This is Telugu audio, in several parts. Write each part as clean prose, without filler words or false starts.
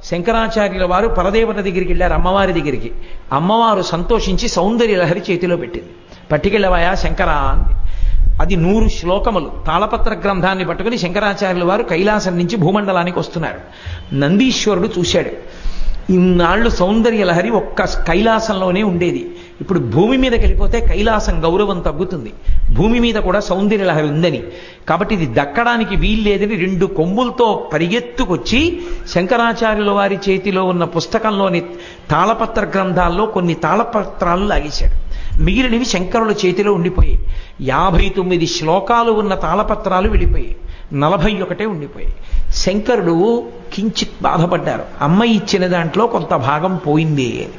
శంకరాచార్యుల వారు పరదేవత దగ్గరికి వెళ్ళారు, అమ్మవారి దగ్గరికి. అమ్మవారు సంతోషించి సౌందర్య లహరి చేతిలో పెట్టింది. పట్టుకెళ్ళవాయా శంకరా అంది. అది 100 శ్లోకములు తాళపత్ర గ్రంథాన్ని పట్టుకుని శంకరాచార్యుల వారు కైలాసం నుంచి భూమండలానికి వస్తున్నారు. నందీశ్వరుడు చూశాడు. ఇన్నాళ్ళు సౌందర్య లహరి ఒక్క కైలాసంలోనే ఉండేది. ఇప్పుడు భూమి మీదకి వెళ్ళిపోతే కైలాసం గౌరవం తగ్గుతుంది, భూమి మీద కూడా సౌందర్య లహరి ఉందని. కాబట్టి ఇది దక్కడానికి వీల్లేదని 2 కొమ్ములతో పరిగెత్తుకొచ్చి శంకరాచార్యుల వారి చేతిలో ఉన్న పుస్తకంలోని తాళపత్ర గ్రంథాల్లో కొన్ని తాళపత్రాలు లాగేశాడు. మిగిలినవి శంకరుల చేతిలో ఉండిపోయాయి. 59 శ్లోకాలు ఉన్న తాళపత్రాలు వెళ్ళిపోయాయి, 41 ఉండిపోయాయి. శంకరుడు కించిత్ బాధపడ్డారు, అమ్మ ఇచ్చిన దాంట్లో కొంత భాగం పోయింది అని.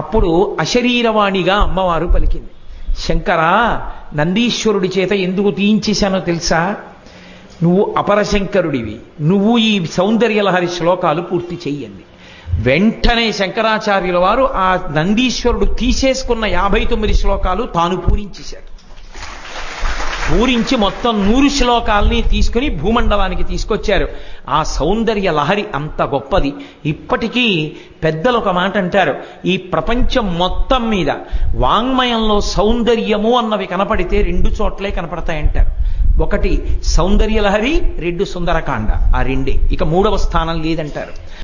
అప్పుడు అశరీరవాణిగా అమ్మవారు పలికింది, శంకరా, నందీశ్వరుడి చేత ఎందుకు తీయించేశానో తెలుసా? నువ్వు అపరశంకరుడివి, నువ్వు ఈ సౌందర్యలహరి శ్లోకాలు పూర్తి చెయ్యండి. వెంటనే శంకరాచార్యుల వారు ఆ నందీశ్వరుడు తీసేసుకున్న 59 శ్లోకాలు తాను పూరించేశాడు. పూరించి మొత్తం 100 శ్లోకాలని తీసుకుని భూమండలానికి తీసుకొచ్చారు. ఆ సౌందర్య లహరి అంత గొప్పది. ఇప్పటికీ పెద్దలు ఒక మాట అంటారు, ఈ ప్రపంచం మొత్తం మీద వాంగ్మయంలో సౌందర్యము అన్నవి కనపడితే 2 చోట్లే కనపడతాయంటారు. ఒకటి సౌందర్య లహరి, 2 సుందరకాండ. ఆ రెండే, ఇక 3వ స్థానం లేదంటారు.